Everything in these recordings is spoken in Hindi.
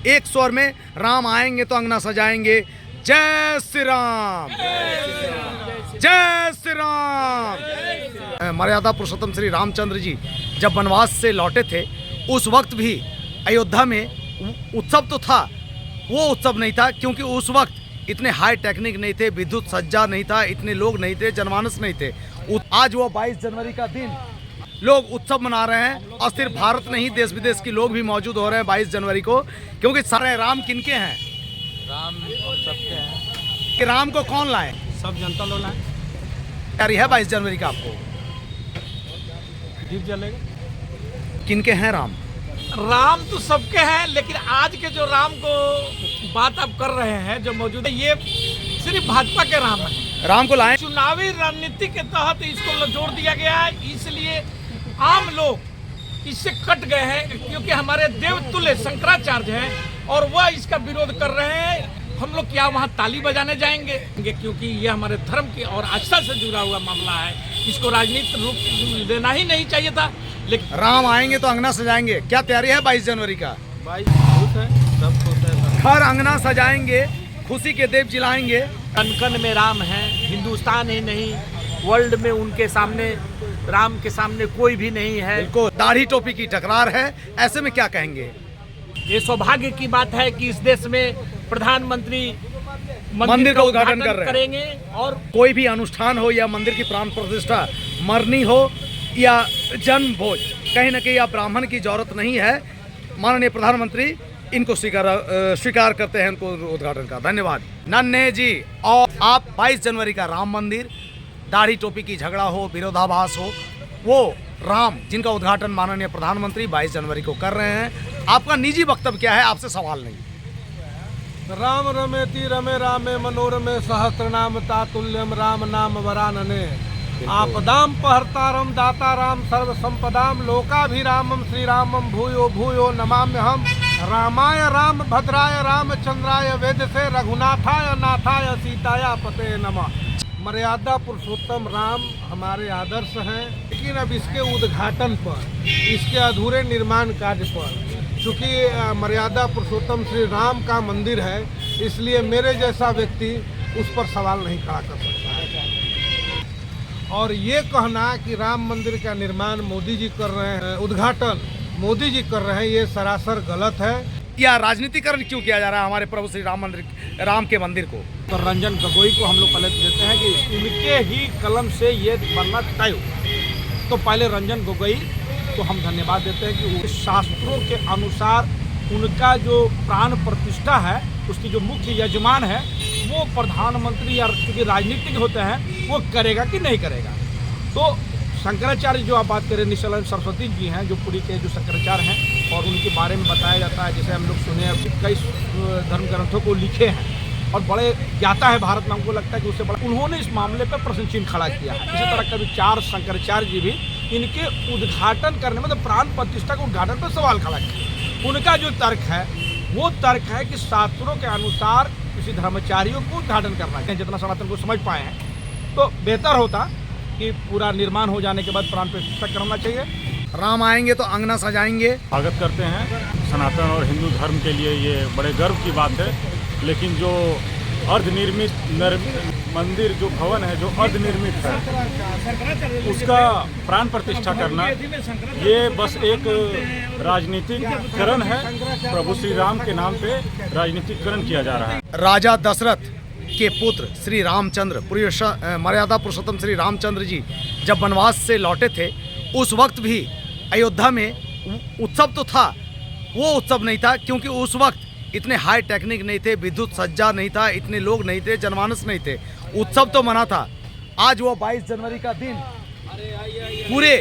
एक स्वर में राम आएंगे तो अंगना सजाएंगे। जय श्री राम, जय श्री राम। मर्यादा पुरुषोत्तम श्री रामचंद्र जी जब वनवास से लौटे थे उस वक्त भी अयोध्या में उत्सव तो था, वो उत्सव नहीं था क्योंकि उस वक्त इतने हाई टेक्निक नहीं थे, विद्युत सज्जा नहीं था, इतने लोग नहीं थे, जनमानस नहीं थे। आज वो 22 जनवरी का दिन लोग उत्सव मना रहे हैं और सिर्फ भारत नहीं देश विदेश के लोग भी मौजूद हो रहे हैं 22 जनवरी को, क्योंकि सारे राम किनके हैं? राम सबके हैं। कि राम को कौन लाए? सब जनता लोग लाए। तैयारी है 22 जनवरी का आपको? दीप जलेगा। किनके हैं राम? राम तो सबके हैं, लेकिन आज के जो राम को बात आप कर रहे हैं जो मौजूद है, ये सिर्फ भाजपा के राम है। राम को लाए चुनावी रणनीति के तहत इसको जोड़ दिया गया है, इसलिए आम लोग इससे कट गए हैं, क्योंकि हमारे देवतुल्य शंकराचार्य हैं और वह इसका विरोध कर रहे हैं। हम लोग क्या वहाँ ताली बजाने जाएंगे? क्योंकि ये हमारे धर्म की और आस्था से जुड़ा हुआ मामला है, इसको राजनीतिक रूप देना ही नहीं चाहिए था। लेकिन राम आएंगे तो अंगना सजाएंगे, क्या तैयारी है 22 जनवरी का? 22 खुश है, सब खुश है। हर अंगना सजाएंगे, खुशी के दीप जलाएंगे। कण कण में राम है, हिंदुस्तान ही नहीं वर्ल्ड में उनके सामने, राम के सामने कोई भी नहीं है। बिल्कुल, दाढ़ी टोपी की टकरार है, ऐसे में क्या कहेंगे? ये सौभाग्य की बात है कि इस देश में प्रधानमंत्री मंदिर का उद्घाटन करेंगे और कोई भी अनुष्ठान हो या मंदिर की प्राण प्रतिष्ठा, मरनी हो या जन्म भोज, कहीं ना कहीं आप ब्राह्मण की जरूरत नहीं है। माननीय प्रधानमंत्री इनको स्वीकार करते हैं, उनको उद्घाटन का। धन्यवाद नन्हे जी। और आप 22 जनवरी का राम मंदिर, दाढ़ी टोपी की झगड़ा हो, विरोधाभास हो, वो राम जिनका उद्घाटन माननीय प्रधानमंत्री 22 जनवरी को कर रहे हैं, आपका निजी वक्तव्य क्या है? आपसे सवाल नहीं। राम रमेति रमे रामे मनोरमे सहस्रनाम तातुल्यम राम नाम वरानने आपदाम पहर्तारम दाताराम सर्व संपदाम लोकाभिरामम श्री रामम भूयो भूयो नमाम्यहम रामाय राम भद्राय रामचंद्राय वेदसे रघुनाथाय नाथाय सीताया पते नमः। मर्यादा पुरुषोत्तम राम हमारे आदर्श हैं, लेकिन अब इसके उद्घाटन पर, इसके अधूरे निर्माण कार्य पर, चूँकि मर्यादा पुरुषोत्तम श्री राम का मंदिर है, इसलिए मेरे जैसा व्यक्ति उस पर सवाल नहीं खड़ा कर सकता है। और ये कहना कि राम मंदिर का निर्माण मोदी जी कर रहे हैं, उद्घाटन मोदी जी कर रहे हैं, ये सरासर गलत है। या राजनीतिकरण क्यों किया जा रहा है हमारे प्रभु श्री राम मंदिर, राम के मंदिर को? तो रंजन गोगोई को हम लोग पहले देते हैं कि उनके ही कलम से ये बनना तय हो। तो पहले रंजन गोगोई को हम धन्यवाद देते हैं कि शास्त्रों के अनुसार उनका जो प्राण प्रतिष्ठा है, उसकी जो मुख्य यजमान है वो प्रधानमंत्री या क्योंकि राजनीतिक होते हैं, वो करेगा कि नहीं करेगा। तो शंकराचार्य जो आप बात करें, निश्चलानंद सरस्वती जी हैं जो पुरी के जो शंकराचार्य हैं, और उनके बारे में बताया जाता है, जैसे हम लोग सुने कई धर्म ग्रंथों को लिखे हैं और बड़े ज्ञाता है भारत में, हमको लगता है कि उससे बड़ा उन्होंने इस मामले पर प्रश्न चिन्ह खड़ा किया है। इसी तरह कभी 4 शंकराचार्य जी भी इनके उद्घाटन करने, मतलब प्राण प्रतिष्ठा के उद्घाटन पर सवाल खड़ा किया। उनका जो तर्क है वो तर्क है कि शास्त्रों के अनुसार किसी धर्मचारियों को उद्घाटन करना चाहिए। जितना सनातन को समझ पाए हैं, तो बेहतर होता कि पूरा निर्माण हो जाने के बाद प्राण प्रतिष्ठा करना चाहिए। राम आएंगे तो अंगना सजाएंगे। स्वागत करते हैं। सनातन और हिंदू धर्म के लिए ये बड़े गर्व की बात है, लेकिन जो अर्धनिर्मित मंदिर, जो भवन है, जो अर्धनिर्मित है, उसका प्राण प्रतिष्ठा करना, ये बस एक राजनीतिकरण है। प्रभु श्री राम के नाम पे राजनीतिकरण किया जा रहा है। राजा दशरथ के पुत्र श्री रामचंद्र, मर्यादा पुरुषोत्तम श्री रामचंद्र जी जब वनवास से लौटे थे उस वक्त भी अयोध्या में उत्सव तो था, वो उत्सव नहीं था क्योंकि उस वक्त इतने हाई टेक्निक नहीं थे, विद्युत सज्जा नहीं था, इतने लोग नहीं थे, जनमानस नहीं थे। उत्सव तो मना था। आज वो 22 जनवरी का दिन पूरे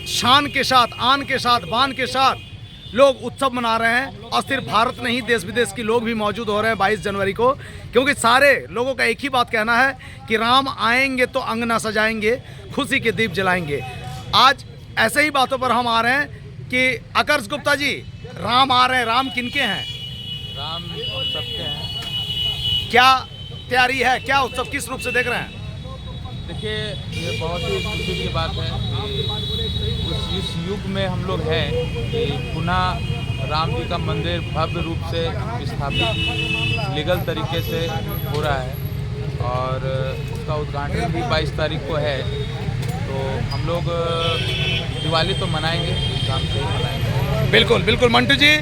शान के साथ, आन के साथ, बान के साथ लोग उत्सव मना रहे हैं और सिर्फ भारत नहीं देश विदेश के लोग भी मौजूद हो रहे हैं 22 जनवरी को, क्योंकि सारे लोगों का एक ही बात कहना है कि राम आएंगे तो अंगना सजाएंगे, खुशी के दीप जलाएंगे। आज ऐसे ही बातों पर हम आ रहे हैं कि आकर्ष गुप्ता जी, राम आ रहे हैं, राम किनके हैं? राम सबके हैं। क्या तैयारी है, क्या उत्सव किस रूप से देख रहे हैं? देखिए, ये बहुत ही खुशी की बात है कि इस युग में हम लोग हैं कि पुनः राम जी का मंदिर भव्य रूप से स्थापित लीगल तरीके से हो रहा है और उसका उद्घाटन भी 22 तारीख को है। तो हम लोग दिवाली तो मनाएंगे, धूमधाम से ही मनाएंगे। बिल्कुल बिल्कुल मंटू जी,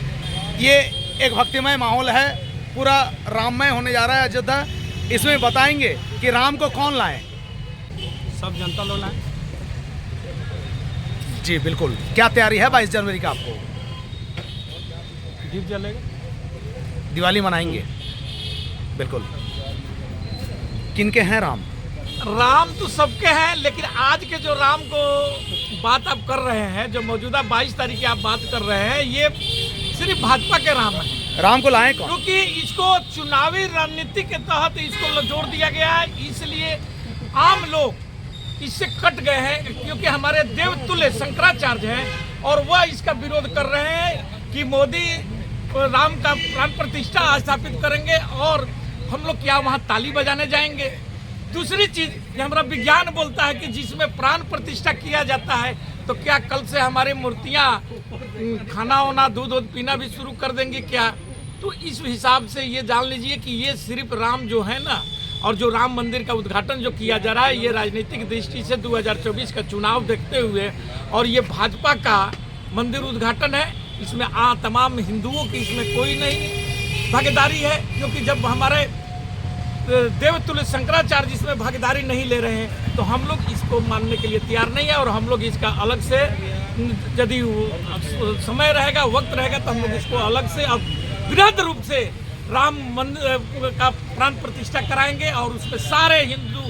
ये एक भक्तिमय माहौल है, पूरा राममय होने जा रहा है अयोध्या। इसमें बताएंगे कि राम को कौन लाए? सब जनता लोग लाएं। जी बिल्कुल, क्या तैयारी है 22 जनवरी का? आपको दीप जलेगा, दिवाली मनाएंगे, बिल्कुल। किनके हैं राम? राम तो सबके हैं, लेकिन आज के जो राम को बात आप कर रहे हैं, जो मौजूदा 22 तारीख की आप बात कर रहे हैं, ये सिर्फ भाजपा के राम हैं। राम को लाए कौन? क्योंकि इसको चुनावी रणनीति के तहत इसको जोड़ दिया गया है, इसलिए आम लोग इससे कट गए हैं। क्योंकि हमारे देवतुल्य शंकराचार्य हैं और वह इसका विरोध कर रहे हैं कि मोदी राम का प्राण प्रतिष्ठा स्थापित करेंगे और हम लोग क्या वहाँ ताली बजाने जाएंगे। दूसरी चीज, हमारा विज्ञान बोलता है कि जिसमें प्राण प्रतिष्ठा किया जाता है तो क्या कल से हमारी मूर्तियाँ खाना वाना दूध पीना भी शुरू कर देंगी क्या? तो इस हिसाब से ये जान लीजिए कि ये सिर्फ राम जो है ना, और जो राम मंदिर का उद्घाटन जो किया जा रहा है, ये राजनीतिक दृष्टि से 2024 का चुनाव देखते हुए, और ये भाजपा का मंदिर उद्घाटन है। इसमें तमाम हिंदुओं की इसमें कोई नहीं भागीदारी है, क्योंकि जब हमारे देवतुल्य शंकराचार्य इसमें भागीदारी नहीं ले रहे हैं तो हम लोग इसको मानने के लिए तैयार नहीं है। और हम लोग इसका अलग से, यदि समय रहेगा, वक्त रहेगा, तो हम लोग इसको अलग से अब बृहद रूप से राम मंदिर का प्राण प्रतिष्ठा कराएंगे और उसमें सारे हिंदू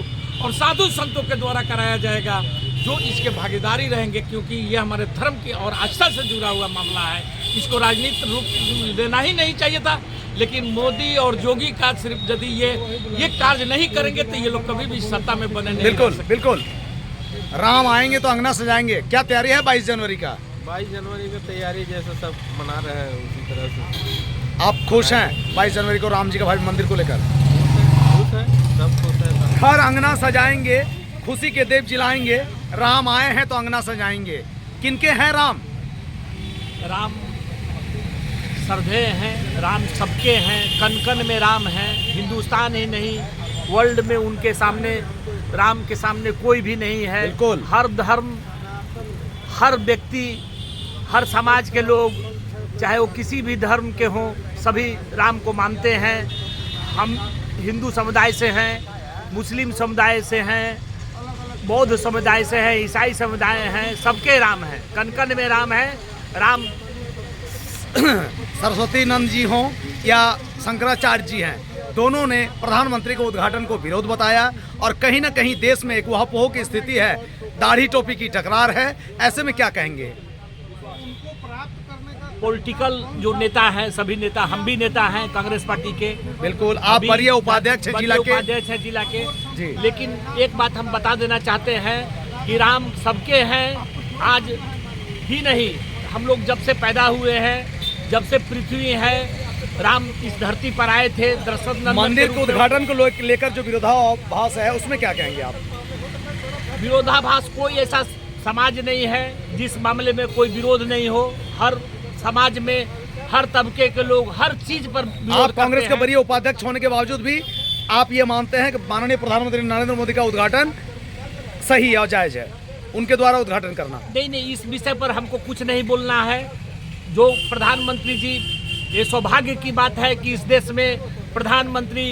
और साधु संतों के द्वारा कराया जाएगा जो इसके भागीदारी रहेंगे, क्योंकि ये हमारे धर्म की और आस्था से जुड़ा हुआ मामला है। इसको राजनीतिक रूप देना ही नहीं चाहिए था, लेकिन मोदी और योगी का सिर्फ यदि ये कार्य नहीं करेंगे तो ये लोग कभी भी सत्ता में बने नहीं। बिल्कुल बिल्कुल, राम आएंगे तो अंगना सजाएंगे। क्या तैयारी है 22 जनवरी का? 22 जनवरी की तैयारी जैसे सब मना रहे हैं उसी तरह से। आप खुश हैं 22 जनवरी को राम जी का भव्य मंदिर को लेकर? खुश है, सब खुश है। हर अंगना सजाएंगे, खुशी के दीप जलाएंगे। राम आए हैं तो अंगना सजाएंगे। किनके हैं राम? राम सर्वे हैं, राम सबके हैं, कण कण में राम हैं। हिंदुस्तान ही नहीं, वर्ल्ड में उनके सामने, राम के सामने कोई भी नहीं है। बिल्कुल। हर धर्म, हर व्यक्ति, हर समाज के लोग, चाहे वो किसी भी धर्म के हों, सभी राम को मानते हैं। हम हिंदू समुदाय से हैं, मुस्लिम समुदाय से हैं, बौद्ध समुदाय से हैं, ईसाई समुदाय हैं, सबके राम हैं, कण कण में राम है। राम सरस्वती नंद जी हों या शंकराचार्य जी हैं, दोनों ने प्रधानमंत्री के उद्घाटन को विरोध बताया और कहीं ना कहीं देश में एक वहापोह की स्थिति है, दाढ़ी टोपी की टकरार है। ऐसे में क्या कहेंगे? पॉलिटिकल जो नेता हैं, सभी नेता, हम भी नेता हैं कांग्रेस पार्टी के। बिल्कुल, आप वरीय उपाध्यक्ष हैं जिला के। उपाध्यक्ष हैं जिला के जी। लेकिन एक बात हम बता देना चाहते हैं कि राम सबके हैं। आज ही नहीं, हम लोग जब से पैदा हुए हैं, जब से पृथ्वी है, राम इस धरती पर आए थे। दशरथ मंदिर के उद्घाटन को लेकर जो विरोधाभास है, उसमें क्या कहेंगे आप? विरोधाभास, कोई ऐसा समाज नहीं है जिस मामले में कोई विरोध नहीं हो। हर समाज में हर तबके के लोग हर चीज पर विरोध आप कांग्रेस करते के वरीय उपाध्यक्ष होने के बावजूद भी आप ये मानते हैं कि माननीय प्रधानमंत्री नरेंद्र मोदी का उद्घाटन सही और जायज है, उनके द्वारा उद्घाटन करना? नहीं, इस विषय पर हमको कुछ नहीं बोलना है। जो प्रधानमंत्री जी, ये सौभाग्य की बात है कि इस देश में प्रधानमंत्री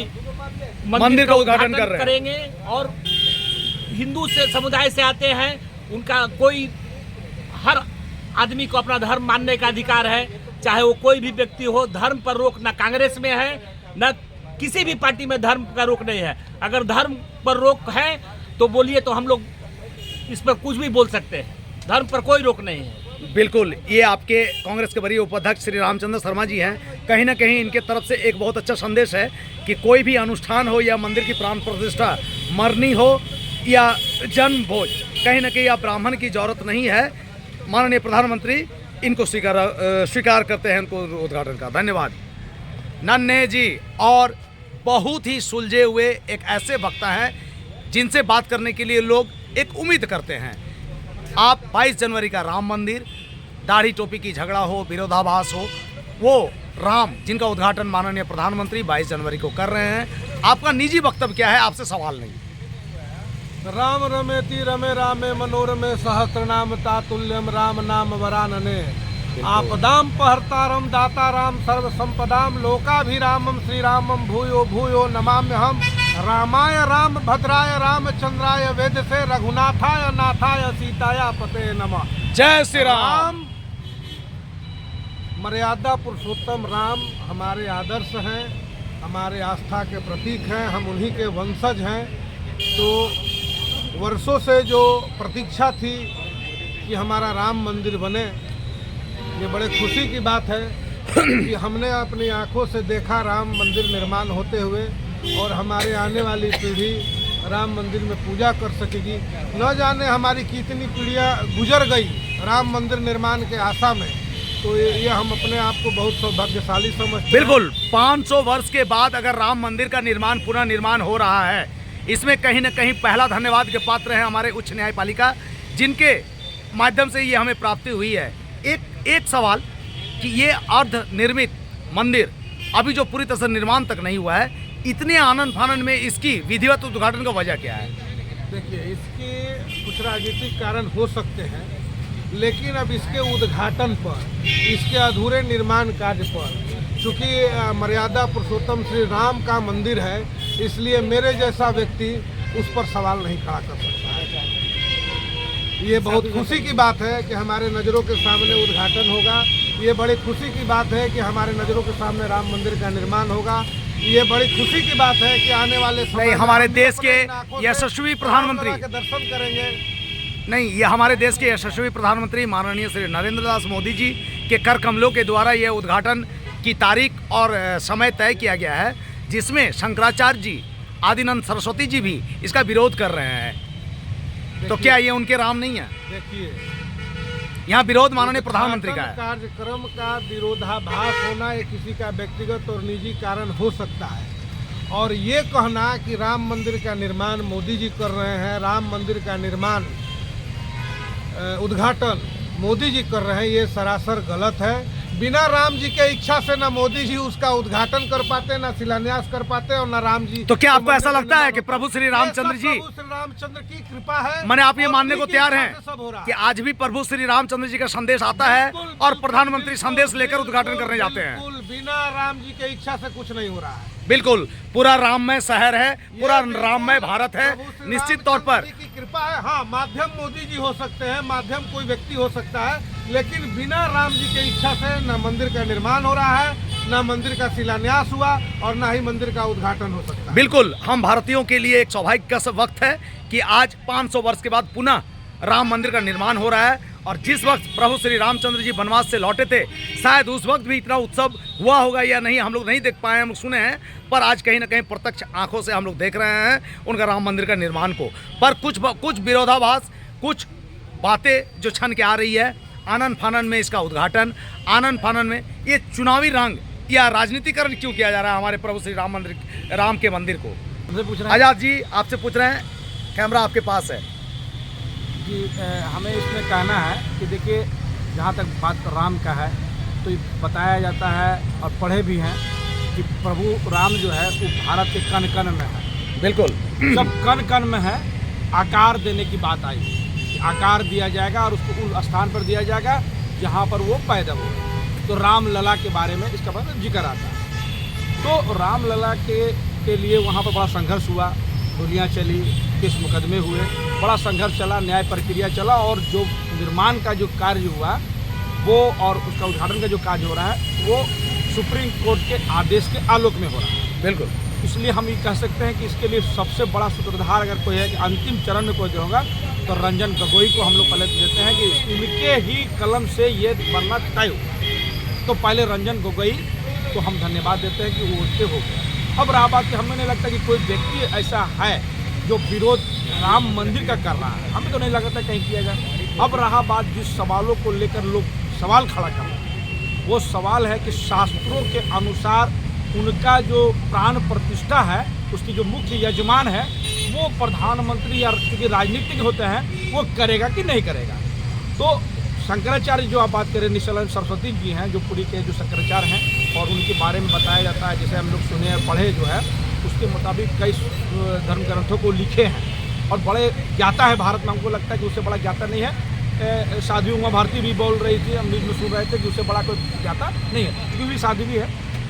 मंदिर का उद्घाटन करेंगे और हिंदू से समुदाय से आते हैं। उनका कोई, हर आदमी को अपना धर्म मानने का अधिकार है, चाहे वो कोई भी व्यक्ति हो। धर्म पर रोक न कांग्रेस में है, न किसी भी पार्टी में धर्म का रोक नहीं है। अगर धर्म पर रोक है तो बोलिए, तो हम लोग इस पर कुछ भी बोल सकते हैं। धर्म पर कोई रोक नहीं है। बिल्कुल, ये आपके कांग्रेस के वरीय उपाध्यक्ष श्री रामचंद्र शर्मा जी हैं। कहीं ना कहीं इनके तरफ से एक बहुत अच्छा संदेश है कि कोई भी अनुष्ठान हो या मंदिर की प्राण प्रतिष्ठा, मरनी हो या जन्म भोज, कहीं ना कहीं आप ब्राह्मण की जरूरत नहीं है। माननीय प्रधानमंत्री इनको स्वीकार करते हैं, उनको उद्घाटन का। धन्यवाद नन्हे जी। और बहुत ही सुलझे हुए एक ऐसे वक्ता हैं जिनसे बात करने के लिए लोग एक उम्मीद करते हैं। आप 22 जनवरी का राम मंदिर, दाढ़ी टोपी की झगड़ा हो, विरोधाभास हो, वो राम जिनका उद्घाटन माननीय प्रधानमंत्री 22 जनवरी को कर रहे हैं। आपका निजी वक्तव्य क्या है? आपसे सवाल नहीं। राम रमेति रमे रामे मनोरमे सहस्रनाम तातुल्यम राम नाम वरानने आपदाम पहर्तारम दाताराम सर्व संपदाम लोकाभिरामम श्री रामम भूयो भूयो नमाम्यहम रामाय राम भद्राय रामचंद्राय वेदसे रघुनाथाय नाथाय सीताया पते नमः। जय श्री राम। मर्यादा पुरुषोत्तम राम हमारे आदर्श हैं, हमारे आस्था के प्रतीक हैं, हम उन्हीं के वंशज हैं। तो वर्षों से जो प्रतीक्षा थी कि हमारा राम मंदिर बने, ये बड़े खुशी की बात है कि हमने अपनी आंखों से देखा राम मंदिर निर्माण होते हुए, और हमारे आने वाली पीढ़ी राम मंदिर में पूजा कर सकेगी। न जाने हमारी कितनी पीढ़ियां गुजर गई राम मंदिर निर्माण के आशा में। तो ये हम अपने आप को बहुत सौभाग्यशाली समझते हैं। बिल्कुल, 500 वर्ष के बाद अगर राम मंदिर का निर्माण, पुनः निर्माण हो रहा है, इसमें कहीं न कहीं पहला धन्यवाद के पात्र हैं हमारे उच्च न्यायपालिका, जिनके माध्यम से ये हमें प्राप्ति हुई है। एक सवाल कि ये अर्ध निर्मित मंदिर अभी जो पूरी तरह से निर्माण तक नहीं हुआ है, इतने आनंद फानन में इसकी विधिवत उद्घाटन का वजह क्या है? देखिए, इसके कुछ राजनीतिक कारण हो सकते हैं, लेकिन अब इसके उद्घाटन पर, इसके अधूरे निर्माण कार्य पर, चूँकि मर्यादा पुरुषोत्तम श्री राम का मंदिर है, इसलिए मेरे जैसा व्यक्ति उस पर सवाल नहीं खड़ा कर सकता है। ये बहुत खुशी की बात है कि हमारे नज़रों के सामने उद्घाटन होगा। ये बड़ी खुशी की बात है कि हमारे नज़रों के सामने राम मंदिर का निर्माण होगा। ये बड़ी खुशी की बात है कि आने वाले समय में हमारे देश के यशस्वी प्रधानमंत्री के दर्शन करेंगे। नहीं, ये हमारे देश के यशस्वी प्रधानमंत्री माननीय श्री नरेंद्र दास मोदी जी के कर कमलों के द्वारा ये उद्घाटन की तारीख और समय तय किया गया है, जिसमें शंकराचार्य जी, आदिनंद सरस्वती जी भी इसका विरोध कर रहे हैं। तो क्या ये उनके राम नहीं है? देखिए, यहाँ विरोध माननीय प्रधानमंत्री का है। कार्यक्रम का विरोधाभास होना ये किसी का व्यक्तिगत और निजी कारण हो सकता है, और ये कहना कि राम मंदिर का निर्माण मोदी जी कर रहे हैं, राम मंदिर का निर्माण उद्घाटन मोदी जी कर रहे हैं, ये सरासर गलत है। बिना राम जी के इच्छा से ना मोदी जी उसका उद्घाटन कर पाते, ना शिलान्यास कर पाते, और ना राम जी। तो क्या आपको ऐसा लगता है कि प्रभु श्री रामचंद्र जी, प्रभु श्री रामचंद्र की कृपा है? मैंने आप ये मानने को तैयार हैं सब हो रहा है कि आज भी प्रभु श्री रामचंद्र जी का संदेश आता है और प्रधानमंत्री संदेश लेकर उद्घाटन करने जाते हैं? बिल्कुल, बिना राम जी के इच्छा से कुछ नहीं हो रहा है। बिल्कुल, पूरा राममय शहर है, पूरा राममय भारत है। निश्चित तौर पर की कृपा है। हाँ, माध्यम मोदी जी हो सकते हैं, माध्यम कोई व्यक्ति हो सकता है, लेकिन बिना राम जी के इच्छा से न मंदिर का निर्माण हो रहा है, न मंदिर का शिलान्यास हुआ, और न ही मंदिर का उद्घाटन हो सकता है। बिल्कुल, हम भारतीयों के लिए एक सौभाग्य का वक्त है कि आज 500 वर्ष के बाद पुनः राम मंदिर का निर्माण हो रहा है। और जिस वक्त प्रभु श्री रामचंद्र जी वनवास से लौटे थे, शायद उस वक्त भी इतना उत्सव हुआ होगा या नहीं, हम लोग नहीं देख पाए, हम लोग सुने हैं, पर आज कहीं ना कहीं प्रत्यक्ष आंखों से हम लोग देख रहे हैं उनका राम मंदिर का निर्माण को। पर कुछ विरोधाभास, कुछ बातें जो छन के आ रही है, आनंद फानन में इसका उद्घाटन, आनंद फानन में ये चुनावी रंग या राजनीतिकरण क्यों किया जा रहा है हमारे प्रभु श्री राम के मंदिर को? आजाद जी आपसे पूछ रहे हैं, कैमरा आपके पास है कि हमें इसमें कहना है कि देखिए, जहाँ तक बात राम का है तो बताया जाता है और पढ़े भी हैं कि प्रभु राम जो है वो भारत के कण कण में है। बिल्कुल, जब कण कण में है, आकार देने की बात आई कि आकार दिया जाएगा और उसको उस स्थान पर दिया जाएगा जहाँ पर वो पैदा हो। तो रामलला के बारे में इसका मतलब जिक्र आता है। तो रामलला के लिए वहाँ पर बड़ा संघर्ष हुआ, गोलियाँ चली, केस मुकदमे हुए, बड़ा संघर्ष चला, न्याय प्रक्रिया चला, और जो निर्माण का जो कार्य हुआ वो, और उसका उद्घाटन का जो कार्य हो रहा है वो सुप्रीम कोर्ट के आदेश के आलोक में हो रहा है। बिल्कुल, इसलिए हम ये कह सकते हैं कि इसके लिए सबसे बड़ा सूत्रधार अगर कोई है कि अंतिम चरण में कोई जो होगा तो रंजन गोगोई को हम लोग पहले देते हैं कि इनके ही कलम से ये बनना तय हो। तो पहले रंजन गोगोई को हम धन्यवाद देते हैं कि वो उठते हो गए। अब रहा बात कि हमें नहीं लगता कि कोई व्यक्ति ऐसा है जो विरोध राम मंदिर का कर रहा है, हमें तो नहीं लगता कहीं किया जाए। अब रहा बात जिस सवालों को लेकर लोग सवाल खड़ा कर रहे हैं, वो सवाल है कि शास्त्रों के अनुसार उनका जो प्राण प्रतिष्ठा है, उसकी जो मुख्य यजमान है वो प्रधानमंत्री या क्योंकि राजनीतिक होते हैं वो करेगा कि नहीं करेगा। तो शंकराचार्य जो आप बात करें, निश्चलानंद सरस्वती जी हैं जो पुरी के जो शंकराचार्य हैं, और उनके बारे में बताया जाता है, जैसे हम लोग सुने और पढ़े जो है, उसके मुताबिक कई धर्म ग्रंथों को लिखे हैं और बड़े ज्ञाता है भारत में। हमको लगता है कि उससे बड़ा ज्ञाता नहीं है। साध्वी उमा भारती भी बोल रही थी, हम न्यूज़ में सुन रहे थे कि उससे बड़ा कोई ज्ञाता नहीं है, क्योंकि भी साध्वी है।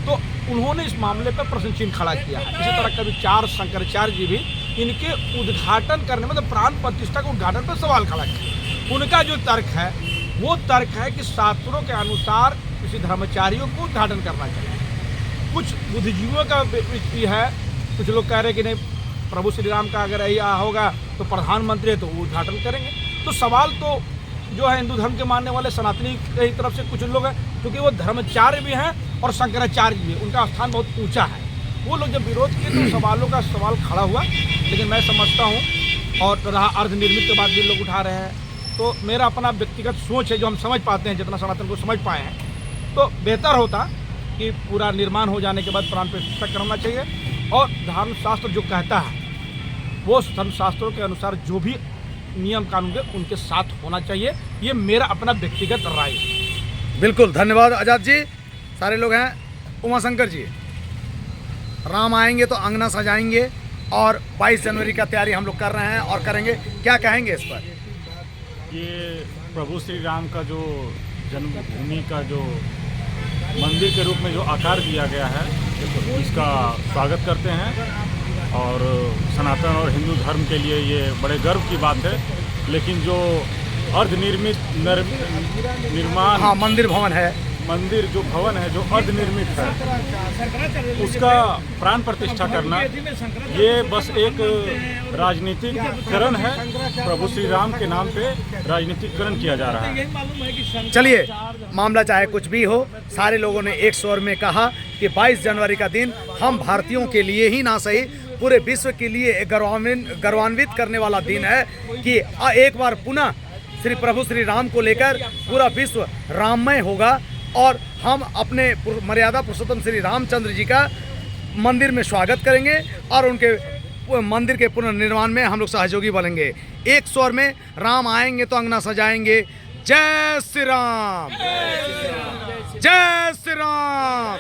तो उन्होंने इस मामले पर प्रश्न चिन्ह खड़ा किया है। इसी तरह कभी 4 शंकराचार्य जी भी इनके उद्घाटन करने, मतलब प्राण प्रतिष्ठा के उद्घाटन पर सवाल खड़ा किया। उनका जो तर्क है वो तर्क है कि शास्त्रों के अनुसार किसी धर्मचारियों को उद्घाटन करना चाहिए। कुछ बुद्धिजीवियों का भी है, कुछ लोग कह रहे हैं कि नहीं, प्रभु श्री राम का अगर यही होगा तो प्रधानमंत्री है तो वो उद्घाटन करेंगे। तो सवाल तो जो है हिंदू धर्म के मानने वाले सनातनी की तरफ से कुछ लोग हैं, क्योंकि वो धर्माचार्य भी हैं और शंकराचार्य भी है, उनका स्थान बहुत ऊंचा है। वो लोग जब विरोध किए तो सवालों का सवाल खड़ा हुआ, लेकिन मैं समझता हूँ और रहा अर्धनिर्मित के बाद भी लोग उठा रहे हैं, तो मेरा अपना व्यक्तिगत सोच है जो हम समझ पाते हैं, जितना सनातन को समझ पाए हैं, तो बेहतर होता कि पूरा निर्माण हो जाने के बाद प्राण प्रतिष्ठा करना चाहिए। और धर्मशास्त्र जो कहता है वो धर्मशास्त्रों के अनुसार जो भी नियम कानून है उनके साथ होना चाहिए। ये मेरा अपना व्यक्तिगत राय है। बिल्कुल, धन्यवाद आज़ाद जी। सारे लोग हैं। उमाशंकर जी, राम आएंगे तो अंगना सजाएंगे और 22 जनवरी का तैयारी हम लोग कर रहे हैं और करेंगे, क्या कहेंगे इस पर? ये प्रभु श्री राम का जो जन्मभूमि का जो मंदिर के रूप में जो आकार दिया गया है, इसका स्वागत करते हैं और सनातन और हिंदू धर्म के लिए ये बड़े गर्व की बात है। लेकिन जो अर्धनिर्मित निर्माण, हाँ, मंदिर भवन है, मंदिर जो भवन है जो अर्धनिर्मित है, उसका प्राण प्रतिष्ठा करना ये बस एक राजनीतिकरण है। प्रभु श्री राम के नाम पे राजनीतिकरण किया जा रहा है। चलिए, मामला चाहे कुछ भी हो, सारे लोगों ने एक स्वर में कहा कि 22 जनवरी का दिन हम भारतीयों के लिए ही ना सही पूरे विश्व के लिए एक गौरवान्वित करने वाला दिन है कि एक बार पुनः श्री प्रभु श्री राम को लेकर पूरा विश्व राममय होगा और हम अपने मर्यादा पुरुषोत्तम श्री रामचंद्र जी का मंदिर में स्वागत करेंगे और उनके मंदिर के पुनर्निर्माण में हम लोग सहयोगी बनेंगे। एक स्वर में राम आएंगे तो अंगना सजाएंगे। जय श्री राम, जय श्री राम।